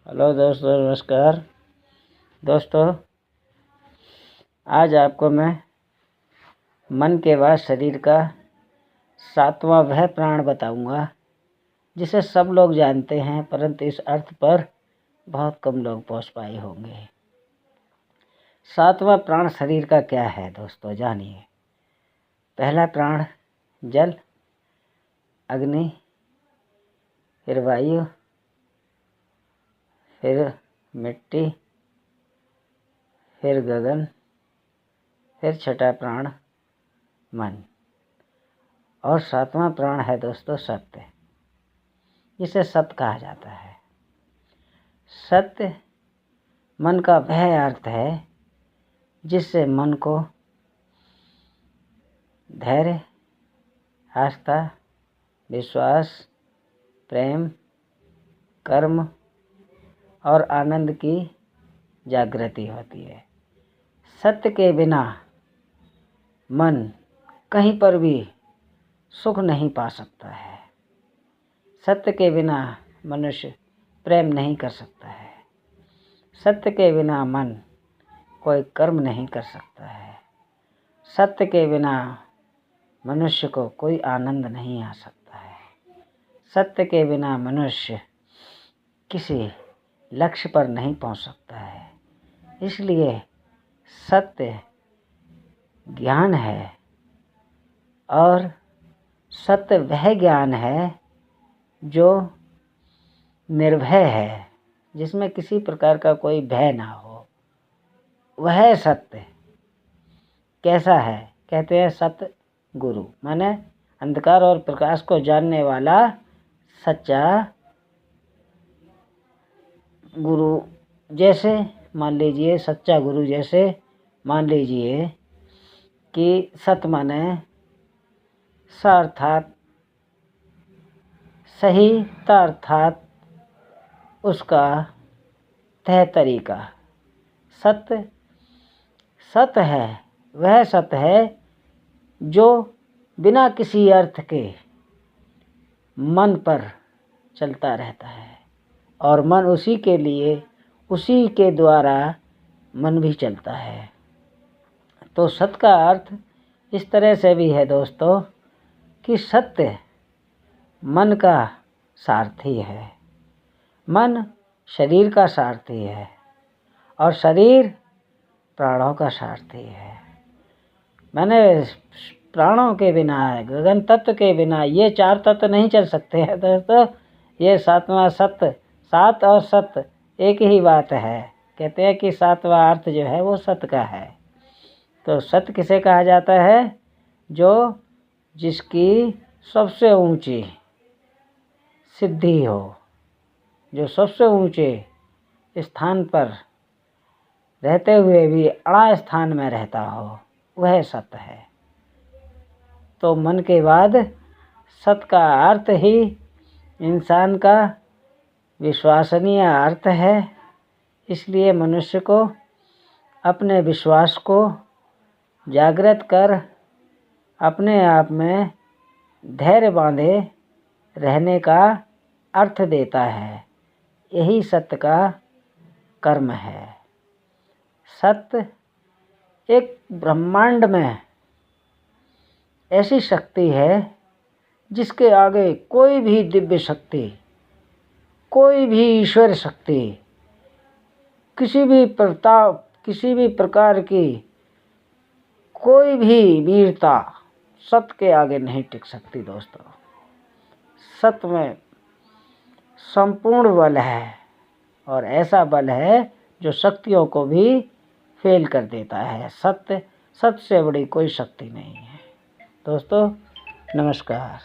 Hello दोस्तों, नमस्कार दोस्तों। आज आपको मैं मन के बाद शरीर का सातवां वह प्राण बताऊंगा जिसे सब लोग जानते हैं, परंतु इस अर्थ पर बहुत कम लोग पहुंच पाए होंगे। सातवां प्राण शरीर का क्या है दोस्तों, जानिए। पहला प्राण जल, अग्नि, फिर वायु, फिर मिट्टी, फिर गगन, फिर छठा प्राण मन, और सातवां प्राण है दोस्तों सत्य, जिसे सत्य कहा जाता है। सत्य मन का वह अर्थ है जिससे मन को धैर्य, आस्था, विश्वास, प्रेम, कर्म और आनंद की जागृति होती है। सत्य के बिना मन कहीं पर भी सुख नहीं पा सकता है। सत्य के बिना मनुष्य प्रेम नहीं कर सकता है। सत्य के बिना मन कोई कर्म नहीं कर सकता है। सत्य के बिना मनुष्य को कोई आनंद नहीं आ सकता है। सत्य के बिना मनुष्य किसी लक्ष्य पर नहीं पहुंच सकता है। इसलिए सत्य ज्ञान है, और सत्य वह ज्ञान है जो निर्भय है, जिसमें किसी प्रकार का कोई भय ना हो। वह सत्य कैसा है? कहते हैं सत्य गुरु, माने अंधकार और प्रकाश को जानने वाला सच्चा गुरु। जैसे मान लीजिए, सच्चा गुरु जैसे मान लीजिए कि सत्य माने अर्थात सही, अर्थात उसका तह तरीका। सत्य सत्य है, वह सत्य है जो बिना किसी अर्थ के मन पर चलता रहता है, और मन उसी के लिए, उसी के द्वारा मन भी चलता है। तो सत्य का अर्थ इस तरह से भी है दोस्तों कि सत्य मन का सारथी है। मन शरीर का सारथी है, और शरीर प्राणों का सारथी है। माने प्राणों के बिना, गगन तत्व के बिना ये चार तत्व नहीं चल सकते हैं दोस्तों। ये सातवां सत्य, सात और सत्य एक ही बात है। कहते हैं कि सातवां अर्थ जो है वो सत्य का है। तो सत्य किसे कहा जाता है? जो जिसकी सबसे ऊंची सिद्धि हो, जो सबसे ऊंचे स्थान पर रहते हुए भी अड़ा स्थान में रहता हो, वह सत्य है। तो मन के बाद सत्य का अर्थ ही इंसान का विश्वसनीय अर्थ है। इसलिए मनुष्य को अपने विश्वास को जागृत कर अपने आप में धैर्य बांधे रहने का अर्थ देता है। यही सत्य का कर्म है। सत्य एक ब्रह्मांड में ऐसी शक्ति है जिसके आगे कोई भी दिव्य शक्ति, कोई भी ईश्वर शक्ति, किसी भी प्रताप, किसी भी प्रकार की कोई भी वीरता सत्य के आगे नहीं टिक सकती दोस्तों। सत्य में संपूर्ण बल है, और ऐसा बल है जो शक्तियों को भी फेल कर देता है। सत्य, सत्य से बड़ी कोई शक्ति नहीं है दोस्तों। नमस्कार।